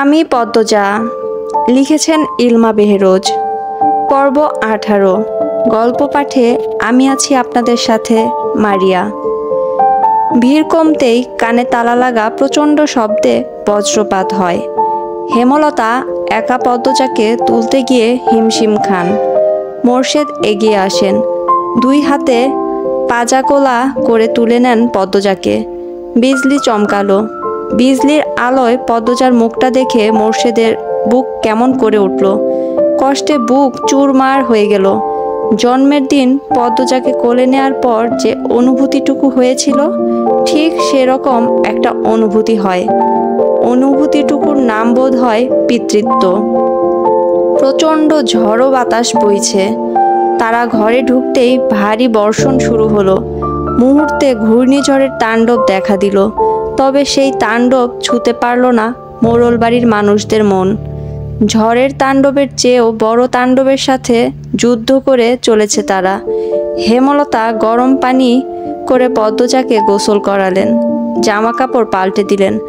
আমি পদ্মজা। লিখেছেন ইলমা বেহরোজ। পর্ব 18। গল্প পাঠে আমি আছি আপনাদের সাথে মারিয়া। ভিড় কমতেই কানে তালা লাগা প্রচণ্ড শব্দে বজ্রপাত হয়। হেমলতা একা পদ্মজাকে তুলতে গিয়ে হিমশিম খান। মোর্শেদ এগিয়ে আসেন, দুই হাতে পাজাকোলা করে তুলে নেন পদ্মজাকে। বিজলি চমকালো। বিজলির আলোয় পদ্মজার মুখটা দেখে মোর্শেদের বুক কেমন করে উঠল। কষ্টে বুক চুরমার হয়ে গেল। জন্মের দিন পদ্মজাকে কোলে নেওয়ার পর যে অনুভূতিটুকু হয়েছিল, ঠিক সেরকম একটা অনুভূতি হয়। অনুভূতিটুকুর নাম বোধ হয় পিতৃত্ব। প্রচণ্ড ঝড়ো বাতাস বইছে। তারা ঘরে ঢুকতেই ভারী বর্ষণ শুরু হলো। মুহূর্তে ঘূর্ণিঝড়ের তাণ্ডব দেখা দিল। তবে সেই তাণ্ডব ছুঁতে পারল না মোড়ল বাড়ির মানুষদের মন। ঝড়ের তাণ্ডবের চেয়েও বড় তাণ্ডবের সাথে যুদ্ধ করে চলেছে তারা। হেমলতা গরম পানি করে পদ্মজাকে গোসল করালেন, জামা কাপড় পাল্টে দিলেন।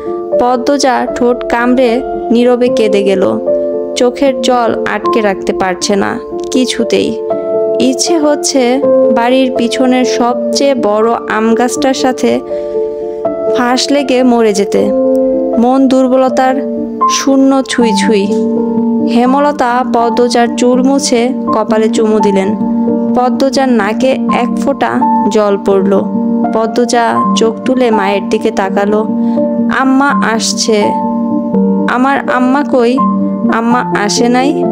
পদ্মজা ঠোঁট কামড়ে নীরবে কেঁদে গেল। চোখের জল আটকে রাখতে পারছে না কিছুতেই। ইচ্ছে হচ্ছে বাড়ির পিছনের সবচেয়ে বড় আম গাছটার সাথে ফাঁস লেগে মরে যেতে। মন দুর্বলতার শূন্য ছুঁই ছুঁই। হেমলতা পদ্মজার চুল মুছে কপালে চুমু দিলেন। পদ্মজার নাকে এক ফোঁটা জল পড়ল। পদ্মজা চোখ তুলে মায়ের দিকে তাকালো। আম্মা আসছে। আমার আম্মা কই? আম্মা আসে নাই?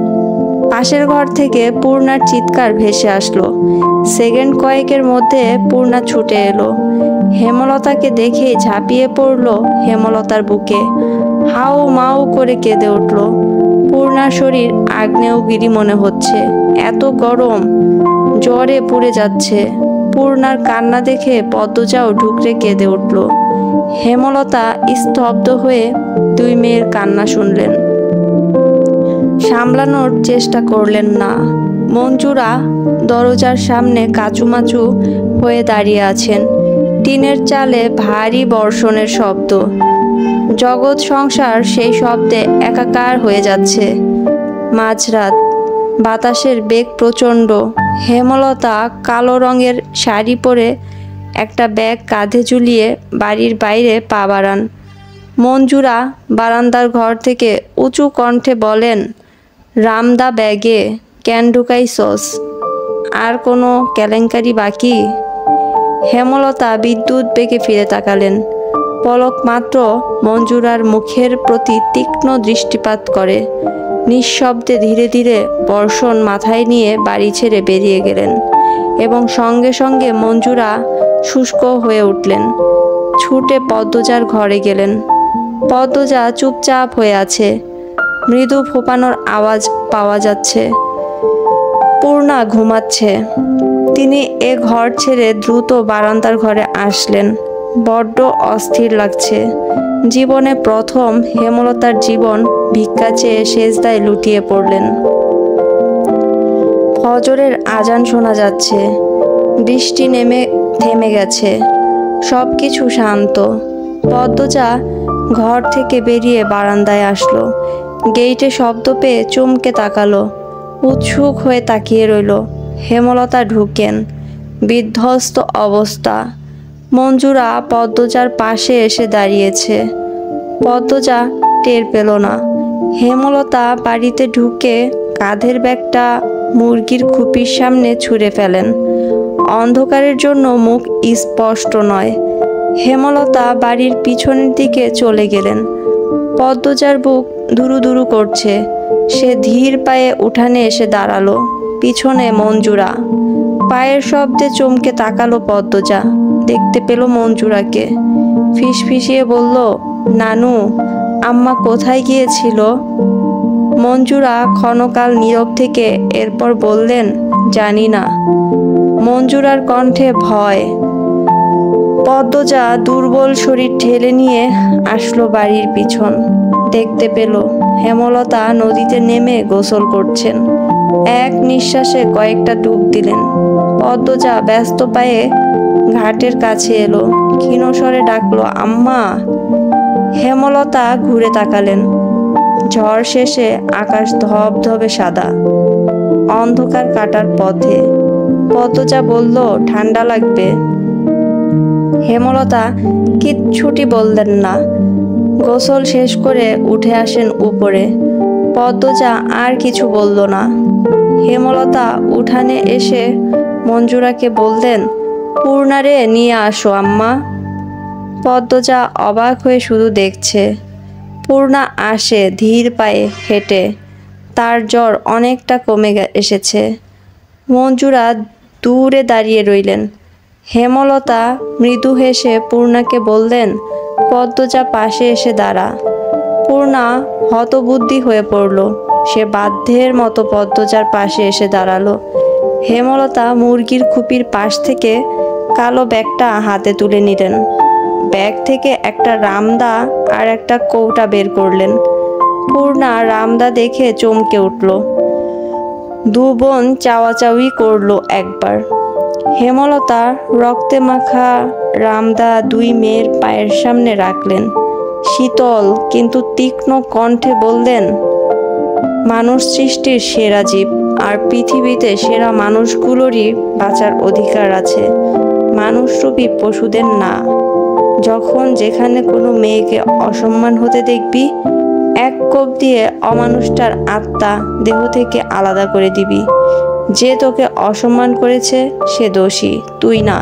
পাশের ঘর থেকে পূর্ণার চিৎকার ভেসে আসলো। সেকেন্ড কয়েকের মধ্যে পূর্ণা ছুটে এলো। হেমলতাকে দেখে ঝাঁপিয়ে পড়ল হেমলতার বুকে। হাউ মাউ করে কেঁদে উঠল। পূর্ণার শরীর আগ্নেয়গিরি মনে হচ্ছে, এত গরম, জ্বরে পুড়ে যাচ্ছে। পূর্ণার কান্না দেখে পদ্মজাও ঢুকরে কেঁদে উঠল। হেমলতা স্তব্ধ হয়ে দুই মেয়ের কান্না শুনলেন। সামলানোর চেষ্টা করলেন না। মঞ্জুরা দরজার সামনে কাচুমাচু হয়ে দাঁড়িয়ে আছেন। টিনের চালে ভারী বর্ষণের শব্দ। জগৎ সংসার সেই শব্দে একাকার হয়ে যাচ্ছে। মাঝরাত, বাতাসের বেগ প্রচণ্ড। হেমলতা কালো রঙের শাড়ি পরে একটা ব্যাগ কাঁধে ঝুলিয়ে বাড়ির বাইরে পা বাড়ান। মঞ্জুরা বারান্দার ঘর থেকে উঁচু কণ্ঠে বলেন, রামদা ব্যাগে ক্যান ঢুকাইছস? আর কোনো কেলেঙ্কারি বাকি? হেমলতা বিদ্যুৎ বেগে ফিরে তাকালেন। পলক মাত্র মঞ্জুরার মুখের প্রতি তীক্ষ্ণ দৃষ্টিপাত করে। নিঃশব্দে ধীরে ধীরে বর্ষণ মাথায় নিয়ে বাড়ি ছেড়ে বেরিয়ে গেলেন এবং সঙ্গে সঙ্গে মঞ্জুরা শুষ্ক হয়ে উঠলেন। ছুটে পদ্মজার ঘরে গেলেন। পদ্মজা চুপচাপ হয়ে আছে। মৃদু ফোঁপানোর আওয়াজ পাওয়া যাচ্ছে। পূর্ণা ঘুমাচ্ছে। তিনি এ ঘর ছেড়ে দ্রুত বারান্দার ঘরে আসলেন। বড্ড অস্থির লাগছে। জীবনে প্রথম হেমলতার জীবন ভিক্ষা চেয়ে সেজদায় লুটিয়ে পড়লেন। ফজরের আজান শোনা যাচ্ছে। বৃষ্টি থেমে গেছে। সব কিছু শান্ত। পদ্মজা ঘর থেকে বেরিয়ে বারান্দায় আসলো। গেইটে শব্দ পেয়ে চমকে তাকালো। উৎসুক হয়ে তাকিয়ে রইল। হেমলতা ঢুকেন। বিধ্বস্ত অবস্থা। মঞ্জুরা পদ্মজার পাশে এসে দাঁড়িয়েছে। পদ্মজা টের পেল না। হেমলতা বাড়িতে ঢুকে কাঁধের ব্যাগটা মুরগির খুপির সামনে ছুঁড়ে ফেলেন। অন্ধকারের জন্য মুখ স্পষ্ট নয়। হেমলতা বাড়ির পিছনের দিকে চলে গেলেন। পদ্মজার বুক দুরু দুরু করছে। সে ধীর পায়ে উঠানে এসে দাঁড়ালো। পিছনে মঞ্জুরা। পায়ের শব্দে চমকে তাকালো পদ্মজা। দেখতে পেল মঞ্জুরাকে। ফিসফিসিয়ে বলল, নানু, আম্মা কোথায় গিয়েছিল? মঞ্জুরা ক্ষণকাল নীরব থেকে এরপর বললেন, জানি না। মঞ্জুরার কণ্ঠে ভয়। পদ্মজা দুর্বল শরীর ঠেলে নিয়ে আসলো বাড়ির পিছন। দেখতে পেল হেমলতা নদীতে নেমে গোসল করছেন। এক নিঃশ্বাসে কয়েকটা ডুব দিলেন। পদ্মজা ব্যস্ত পায়ে ঘাটের কাছে এলো। ক্ষীণ স্বরে ডাকলো, আম্মা। হেমলতা ঘুরে তাকালেন। ঝড় শেষে আকাশ ধবধবে সাদা, অন্ধকার কাটার পথে। পদ্মজা বলল, ঠান্ডা লাগবে। হেমলতা কিচ্ছুটি বললেন না। গোসল শেষ করে উঠে আসেন উপরে। পদ্মজা আর কিছু বলল না। হেমলতা উঠানে এসে মঞ্জুরাকে বললেন, পূর্ণারে নিয়ে আসো আম্মা। পদ্মজা অবাক হয়ে শুধু দেখছে। পূর্ণা আসে ধীর পায়ে হেঁটে। তার জ্বর অনেকটা কমে এসেছে। মঞ্জুরা দূরে দাঁড়িয়ে রইলেন। হেমলতা মৃদু হেসে পূর্ণাকে বললেন, পদ্মজা পাশে এসে দাঁড়া। পূর্ণা হতবুদ্ধি হয়ে পড়ল। সে বাধ্যের মতো পদ্মজার পাশে এসে দাঁড়ালো। হেমলতা মুরগির খুপির পাশ থেকে কালো ব্যাগটা হাতে তুলে নিলেন। ব্যাগ থেকে একটা রামদা আর একটা কৌটা বের করলেন। পূর্ণা রামদা দেখে চমকে উঠল। দু বোন চাওয়াচাওয়ি করলো একবার। হেমলতা রক্তে মাখা রামদা দুই মেয়ের পায়ের সামনে রাখলেন। শীতল কিন্তু তীক্ষ্ণ কণ্ঠে বললেন, মানুষ সৃষ্টির সেরা জীব, আর পৃথিবীতে সেরা মানুষগুলোরই বাঁচার অধিকার আছে, মানুষরূপী পশুদের না। যখন যেখানে কোনো মেয়েকে অসম্মান হতে দেখবি, এক কোপ দিয়ে অমানুষটার আত্মা দেহ থেকে আলাদা করে দিবি। যে তোকে অসম্মান করেছে সে দোষী, তুই না।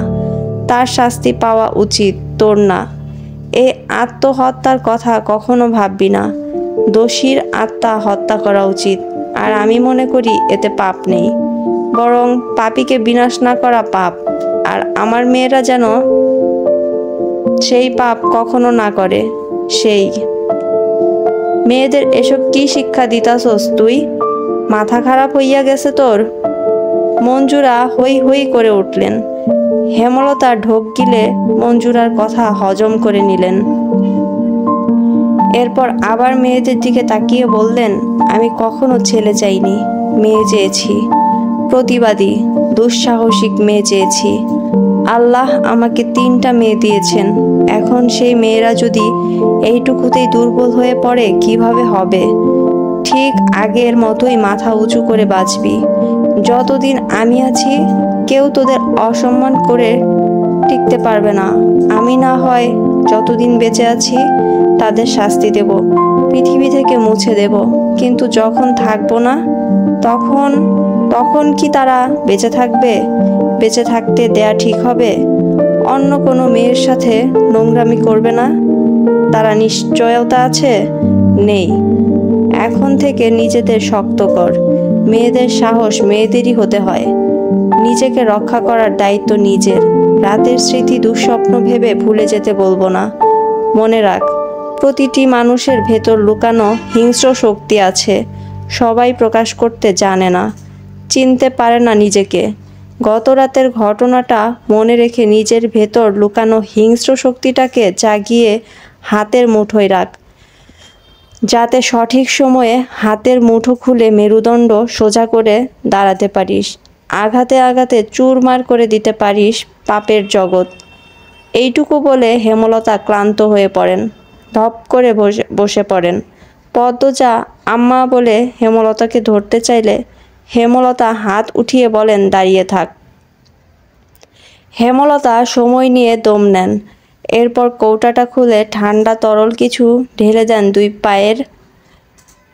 তার শাস্তি পাওয়া উচিত, তোর না। এই আত্মহত্যার কথা কখনো ভাববি না। দোষীর আত্মা হত্যা করা উচিত। আর আমি মনে করি এতে পাপ নেই, বরং পাপীকে বিনাশ না করা পাপ। আর আমার মেয়েরা যেন সেই পাপ কখনো না করে। সেই মেয়েদের এসব কি শিক্ষা দিতাছস তুই? মাথা খারাপ হইয়া গেছে তোর? মঞ্জুরা হই হই করে উঠলেন। হেমলতা ঢোক গিলে মঞ্জুরার কথা হজম করে নিলেন। এরপর আবার মেয়েদের দিকে তাকিয়ে বললেন, আমি কখনো ছেলে চাইনি, মেয়ে চেয়েছি। প্রতিবাদী, দুঃসাহসিক মেয়ে চেয়েছি। আল্লাহ আমাকে 3টা মেয়ে দিয়েছেন। এখন সেই মেয়েরা যদি এইটুকুতেই দুর্বল হয়ে পড়ে কিভাবে হবে? ঠিক আগের মতোই মাথা উঁচু করে বাঁচবি। যতদিন আমি আছি কেউ তোদের অসম্মান করে টিকতে পারবে না। আমি না হয় যতদিন বেঁচে আছি তাদের শাস্তি দেব, পৃথিবী থেকে মুছে দেব। কিন্তু যখন থাকবো না, তখন তখন কি তারা বেঁচে থাকবে? বেঁচে থাকতে দেয়া ঠিক হবে? অন্য কোনো মেয়ের সাথে নোংরামি করবে না? তারা নিশ্চয়তা আছে? নেই। এখন থেকে নিজেদের শক্ত কর। মেয়েদের সাহস মেয়েদেরই হতে হয়। নিজেকে রক্ষা করার দায়িত্ব নিজের। রাতের স্মৃতি দুঃস্বপ্ন ভেবে ভুলে যেতে বলবো না। মনে রাখ, প্রতিটি মানুষের ভেতর লুকানো হিংস্র শক্তি আছে। সবাই প্রকাশ করতে জানে না, চিনতে পারে না নিজেকে। গত রাতের ঘটনাটা মনে রেখে নিজের ভেতর লুকানো হিংস্র শক্তিটাকে জাগিয়ে হাতের মুঠোয় রাখ, যাতে সঠিক সময়ে হাতের মুঠো খুলে মেরুদণ্ড সোজা করে দাঁড়াতে পারিস। আঘাতে আঘাতে চুরমার করে দিতে পারিস পাপের জগৎ। এইটুকু বলে হেমলতা ক্লান্ত হয়ে পড়েন। ধপ করে বসে পড়েন। পদ্মজা আম্মা বলে হেমলতাকে ধরতে চাইলে হেমলতা হাত উঠিয়ে বলেন, দাঁড়িয়ে থাক। হেমলতা সময় নিয়ে দম নেন। এরপর কৌটাটা খুলে ঠান্ডা তরল কিছু ঢেলে দেন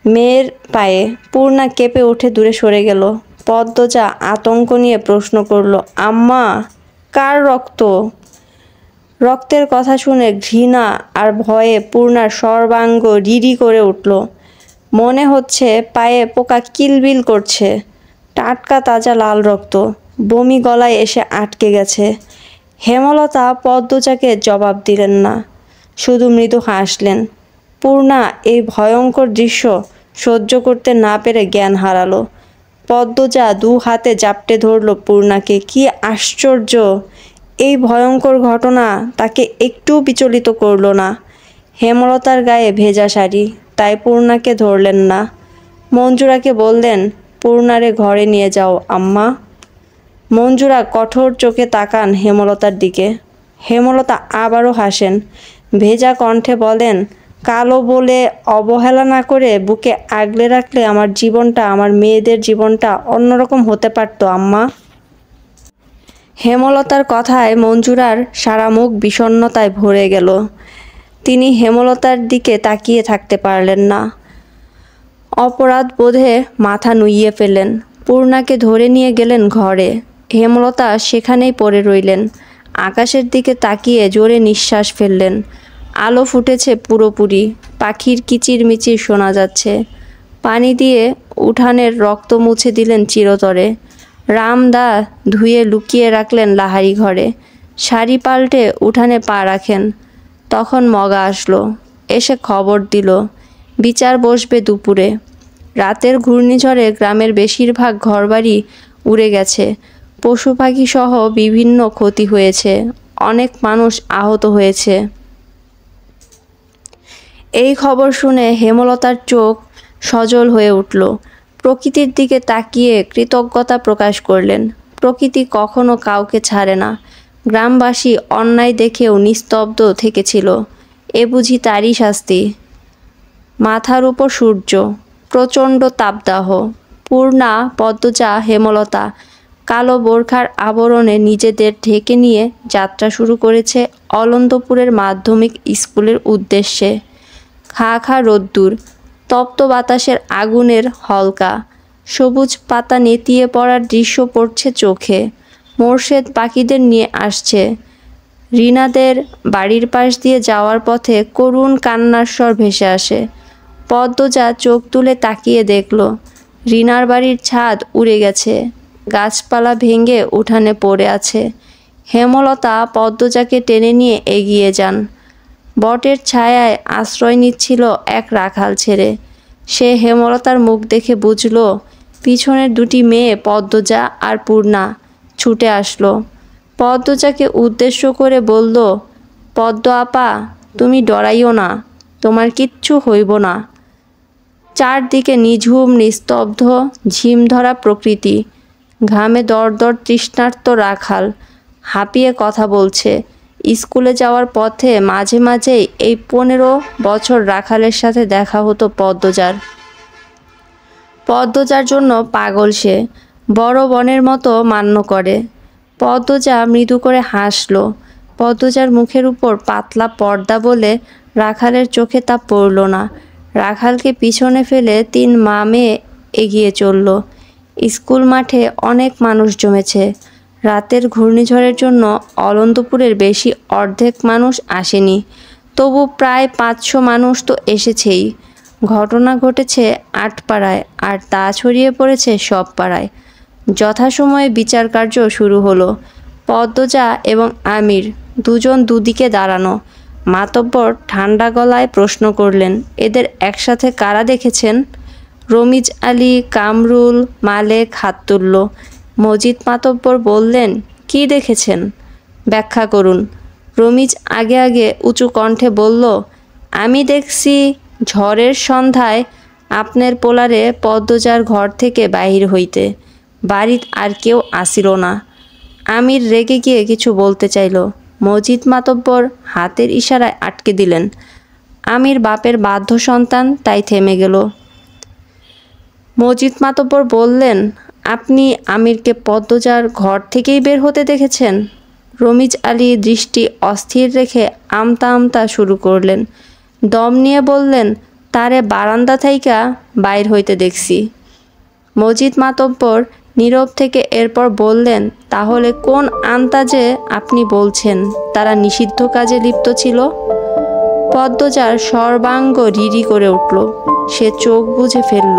মেয়ের পায়ে। পূর্ণা কেঁপে উঠে দূরে সরে গেল। পদ্মজা আতঙ্ক নিয়ে প্রশ্ন করল, আম্মা, কার রক্ত? রক্তের কথা শুনে ঘৃণা আর ভয়ে পূর্ণার সর্বাঙ্গ রিরি করে উঠল। মনে হচ্ছে পায়ে পোকা কিলবিল করছে। টাটকা তাজা লাল রক্ত, বমি গলায় এসে আটকে গেছে। হেমলতা পদ্মজাকে জবাব দিলেন না, শুধু মৃদু হাসলেন। পূর্ণা এই ভয়ঙ্কর দৃশ্য সহ্য করতে না পেরে জ্ঞান হারালো। পদ্মজা 2 হাতে জাপটে ধরল পূর্ণাকে। কি আশ্চর্য! এই ভয়ঙ্কর ঘটনা তাকে একটু বিচলিত করল না। হেমলতার গায়ে ভেজা শাড়ি, তাই পূর্ণাকে ধরলেন না। মঞ্জুরাকে বললেন, পূর্ণারে ঘরে নিয়ে যাও আম্মা। মঞ্জুরা কঠোর চোখে তাকান হেমলতার দিকে। হেমলতা আবারও হাসেন। ভেজা কণ্ঠে বলেন, কালো বলে অবহেলা না করে বুকে আগলে রাখলে আমার জীবনটা, আমার মেয়েদের জীবনটা অন্যরকম হতে পারতো আম্মা। হেমলতার কথায় মঞ্জুরার সারা মুখ বিষণ্ণতায় ভরে গেল। তিনি হেমলতার দিকে তাকিয়ে থাকতে পারলেন না। অপরাধ বোধে মাথা নুইয়ে ফেললেন। পূর্ণাকে ধরে নিয়ে গেলেন ঘরে। হেমলতা সেখানেই পড়ে রইলেন। আকাশের দিকে তাকিয়ে জোরে নিঃশ্বাস ফেললেন। আলো ফুটেছে পুরোপুরি, পাখির কিচিরমিচির শোনা যাচ্ছে। পানি দিয়ে উঠানের রক্ত মুছে দিলেন চিরতরে। রামদা ধুয়ে লুকিয়ে রাখলেন লাহারি ঘরে। শাড়ি পাল্টে উঠানে পা রাখেন। তখন মগা আসলো, এসে খবর দিল বিচার বসবে দুপুরে। রাতের ঘূর্ণিঝড়ে গ্রামের বেশিরভাগ ঘরবাড়ি উড়ে গেছে। পশু পাখি সহ বিভিন্ন ক্ষতি হয়েছে। অনেক মানুষ আহত হয়েছে। এই খবর শুনে হেমলতার চোখ সজল হয়ে উঠল। প্রকৃতির দিকে তাকিয়ে কৃতজ্ঞতা প্রকাশ করলেন। প্রকৃতি কখনো কাউকে ছাড়ে না। গ্রামবাসী অন্যায় দেখেও নিস্তব্ধ থেকেছিল। এ বুঝি তারই শাস্তি। মাথার উপর সূর্য, প্রচণ্ড তাপদাহ। পূর্ণা, পদ্মজা, হেমলতা কালো বোরখার আবরণে নিজেদের ঢেকে নিয়ে যাত্রা শুরু করেছে অলন্দপুরের মাধ্যমিক স্কুলের উদ্দেশ্যে। খা খা রোদ্দুর, তপ্ত বাতাসের আগুনের হলকা, সবুজ পাতা নেতিয়ে পড়ার দৃশ্য পড়ছে চোখে। মোর্শেদ পাখিদের নিয়ে আসছে। রিনাদের বাড়ির পাশ দিয়ে যাওয়ার পথে করুণ কান্নার স্বর ভেসে আসে। পদ্মজা চোখ তুলে তাকিয়ে দেখল রিনার বাড়ির ছাদ উড়ে গেছে। গাছপালা ভেঙে উঠানে পড়ে আছে। হেমলতা পদ্মজাকে টেনে নিয়ে এগিয়ে যান। বটের ছায়ায় আশ্রয় নিচ্ছিল এক রাখাল ছেড়ে। সে হেমলতার মুখ দেখে বুঝল পিছনের দুটি মেয়ে পদ্মজা আর পূর্ণা ছুটে আসলো। পদ্মজাকে উদ্দেশ্য করে বলল, পদ্ম আপা, তুমি ডরাইও না, তোমার কিচ্ছু হইব না। চারদিকে নিঝুম নিস্তব্ধ ঝিমধরা প্রকৃতি। ঘামে দরদর তৃষ্ণার্ত রাখাল হাঁপিয়ে কথা বলছে। স্কুলে যাওয়ার পথে মাঝে মাঝেই এই 15 বছর রাখালের সাথে দেখা হতো পদ্মজার। পদ্মজার জন্য পাগল সে, বড় বনের মতো মান্য করে। পদ্মজা মৃদু করে হাসল। পদ্মজার মুখের উপর পাতলা পর্দা বলে রাখালের চোখে তা পড়ল না। রাখালকে পিছনে ফেলে 3 মা মেয়ে এগিয়ে চলল। স্কুল মাঠে অনেক মানুষ জমেছে। রাতের ঘূর্ণিঝড়ের জন্য অলন্দপুরের বেশি অর্ধেক মানুষ আসেনি, তবু প্রায় 500 মানুষ তো এসেছেই। ঘটনা ঘটেছে 8 পাড়ায়, আর তা ছড়িয়ে পড়েছে সব পাড়ায়। যথাসময়ে বিচার কার্য শুরু হলো। পদ্মজা এবং আমির দুজন দুদিকে দাঁড়ানো। মাতব্বর ঠান্ডা গলায় প্রশ্ন করলেন, এদের একসাথে কারা দেখেছেন? রমিজ আলী, কামরুল, মালেক হাত তুলল। মজিদ মাতব্বর বললেন, কি দেখেছেন? ব্যাখ্যা করুন। রমিজ আগে আগে উঁচু কণ্ঠে বলল, আমি দেখছি ঝড়ের সন্ধ্যায় আপনার পোলারে পদ্মজার ঘর থেকে বাহির হইতে। বাড়িত আর কেউ আসিল না। আমির রেগে গিয়ে কিছু বলতে চাইল। মজিদ মাতব্বর হাতের ইশারায় আটকে দিলেন। আমির বাপের বাধ্য সন্তান, তাই থেমে গেল। মজিদ মাতব্বর বললেন, আপনি আমিরকে পদ্মজার ঘর থেকেই বের হতে দেখেছেন? রমিজ আলী দৃষ্টি অস্থির রেখে আমতা আমতা শুরু করলেন। দম নিয়ে বললেন, তারে বারান্দা থাইকা বাইর হইতে দেখছি। মজিদ মাতব্বর নীরব থেকে এরপর বললেন, তাহলে কোন আন্তাজে আপনি বলছেন তারা নিষিদ্ধ কাজে লিপ্ত ছিল? পদ্মজার সর্বাঙ্গ রিরি করে উঠল। সে চোখ বুজে ফেলল।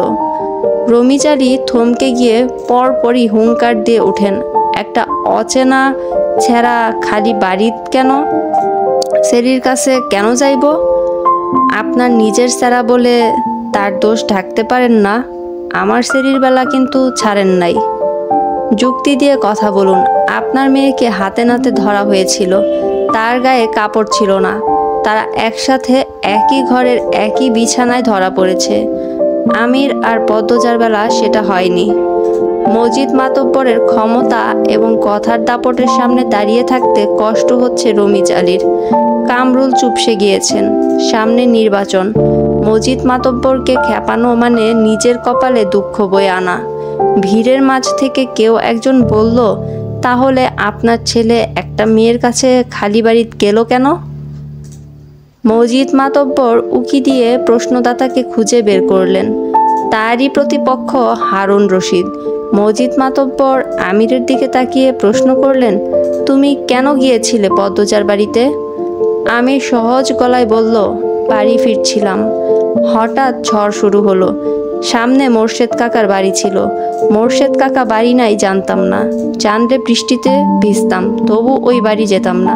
রমিজ আলী থমকে গিয়ে পরপরই হুঙ্কার দিয়ে উঠেন, একটা অচেনা ছেঁড়া খালি বাড়িত কেন? সেরির কাছে কেন যাইব? আপনার নিজের ছেঁড়া বলে তার দোষ ঢাকতে পারেন না। আমার সেরির বেলা কিন্তু ছাড়েন নাই। যুক্তি দিয়ে কথা বলুন। আপনার মেয়েকে হাতে নাতে ধরা হয়েছিল, তার গায়ে কাপড় ছিল না। তারা একসাথে একই ঘরের একই বিছানায় ধরা পড়েছে। আমির আর পদ্মজার বেলা সেটা হয়নি। মজিদ মাতব্বরের ক্ষমতা এবং কথার দাপটের সামনে দাঁড়িয়ে থাকতে কষ্ট হচ্ছে রমিজ আলীর। কামরুল চুপসে গিয়েছেন। সামনে নির্বাচন। মজিদ মাতব্বরকে খেপানো মানে নিজের কপালে দুঃখ বয়ে আনা। ভিড়ের মাঝ থেকে কেউ একজন বলল, তাহলে আপনার ছেলে একটা মেয়ের কাছে খালি বাড়ি গেল কেন? মজিদ মাতব্বর উকি দিয়ে প্রশ্নদাতাকে খুঁজে বের করলেন। তারই প্রতিপক্ষ হারুন রশিদ। মজিদ মাতব্বর আমিরের দিকে তাকিয়ে প্রশ্ন করলেন, তুমি কেন গিয়েছিলে পদ্মজার বাড়িতে? আমির সহজ গলায় বলল, বাড়ি ফিরছিলাম। হঠাৎ ঝড় শুরু হলো। সামনে মোর্শেদ কাকার বাড়ি ছিল। মোর্শেদ কাকা বাড়ি নাই জানতাম না। জানলে বৃষ্টিতে ভিজতাম, তবু ওই বাড়ি যেতাম না।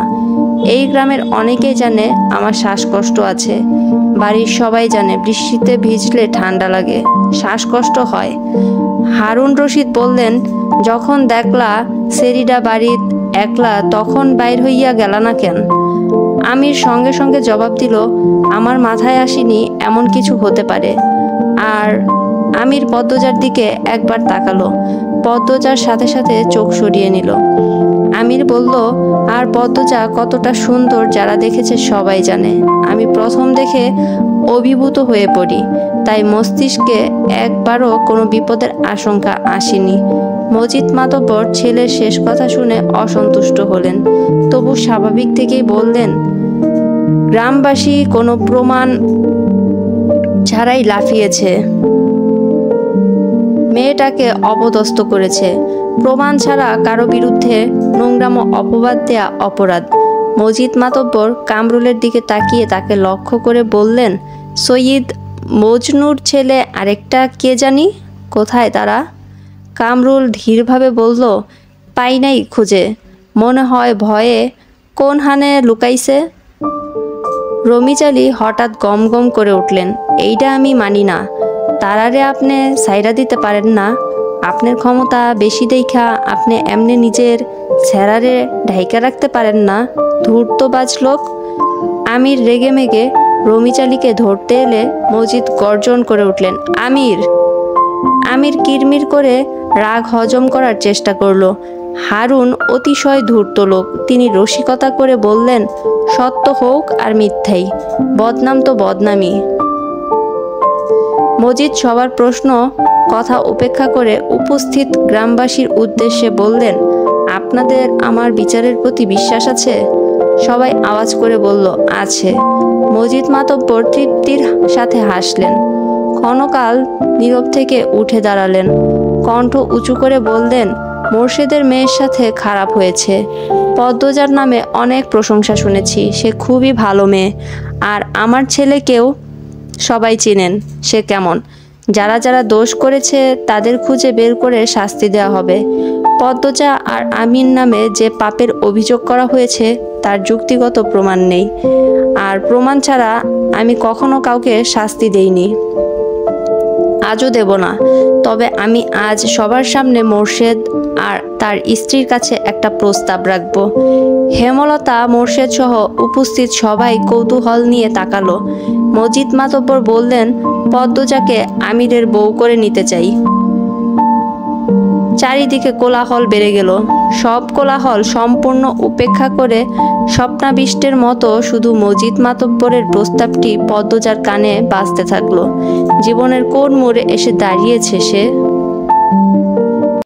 এই গ্রামের অনেকেই জানে আমার শ্বাসকষ্ট আছে। বাড়ির সবাই জানে বৃষ্টিতে ভিজলে ঠান্ডা লাগে, শ্বাসকষ্ট হয়। হারুন রশিদ বললেন, যখন দেখলা সেরিডা বাড়িত একলা, তখন বাইর হইয়া গেলা না কেন? আমির সঙ্গে সঙ্গে জবাব দিল, আমার মাথায় আসেনি এমন কিছু হতে পারে। আর আমির পদ্মজার দিকে একবার তাকালো। পদ্মজার সাথে সাথে চোখ সরিয়ে নিল। আমির বলল, আর পদ্মজা কতটা সুন্দর যারা দেখেছে সবাই জানে। আমি প্রথম দেখে অভিভূত হয়ে পড়ি, তাই মস্তিষ্কে একবারও কোনো বিপদের আশঙ্কা আসেনি। মজিদ মাতব্বর ছেলের শেষ কথা শুনে অসন্তুষ্ট হলেন, তবু স্বাভাবিক থেকেই বললেন, গ্রামবাসী কোনো প্রমাণ ছাড়াই লাফিয়েছে, মেয়েটাকে অপদস্থ করেছে। প্রমাণ ছাড়া কারো বিরুদ্ধে নোংরাম অপবাদ দেয়া অপরাধ। মজিদ মাতব্বর কামরুলের দিকে তাকিয়ে তাকে লক্ষ্য করে বললেন, সৈয়দ মজনুর ছেলে আরেকটা কে জানি, কোথায় তারা? কামরুল ধীরভাবে বলল, পাই নাই খুঁজে, মনে হয় ভয়ে কোন হানে লুকাইছে। রমিজ আলী হঠাৎ গম গম করে উঠলেন, এইটা আমি মানি না। তারারে আপনি সাইরা দিতে পারেন না? আপনার ক্ষমতা বেশি দেখা আপনি এমনি নিজের ছেঁড়ারে ঢাইকা রাখতে পারেন না? ধূর্তবাজ লোক। আমির রেগে মেগে রমিজ আলীকে ধরতে এলে মজিদ গর্জন করে উঠলেন, আমির! আমির কিরমির করে রাগ হজম করার চেষ্টা করলো। হারুন অতিশয় ধূর্ত লোক। তিনি রসিকতা করে বললেন, সত্য হোক আর মিথ্যাই, বদনাম তো বদনামই। মজিদ সবার প্রশ্ন কথা উপেক্ষা করে উপস্থিত গ্রামবাসীর উদ্দেশ্যে বললেন, আপনাদের আমার বিচারের প্রতি বিশ্বাস আছে? সবাই আওয়াজ করে বলল, আছে। মজিদ মাতব্বর তৃপ্তির সাথে হাসলেন। ক্ষণকাল নীরব থেকে উঠে দাঁড়ালেন। কণ্ঠ উঁচু করে বললেন, মোর্শেদের মেয়ের সাথে খারাপ হয়েছে। পদ্মজার নামে অনেক প্রশংসা শুনেছি, সে খুবই ভালো মেয়ে। আর আমার ছেলেকেও সবাই চেনেন, সে কেমন। যারা যারা দোষ করেছে তাদের খুঁজে বের করে শাস্তি দেওয়া হবে। পদ্মজা আর আমির নামে যে পাপের অভিযোগ করা হয়েছে তার যুক্তিগত প্রমাণ নেই, আর প্রমাণ ছাড়া আমি কখনো কাউকে শাস্তি দেইনি, আজও দেব না। তবে আমি আজ সবার সামনে মোর্শেদ আর তার স্ত্রীর কাছে একটা প্রস্তাব রাখব। হেমলতা, মোর্শেদ সহ উপস্থিত সবাই কৌতূহল নিয়ে তাকালো। মজিদ মাতব্বর বললেন, পদ্মজাকে আমিরের বউ করে নিতে চাই। চারিদিকে কোলাহল বেড়ে গেল। সব কোলাহল সম্পূর্ণ উপেক্ষা করে স্বপ্নাবিষ্টের মতো শুধু মজিদ মাতব্বরের প্রস্তাবটি পদ্মজার কানে বাজতে থাকলো। জীবনের কোন মোড়ে এসে দাঁড়িয়েছে সে?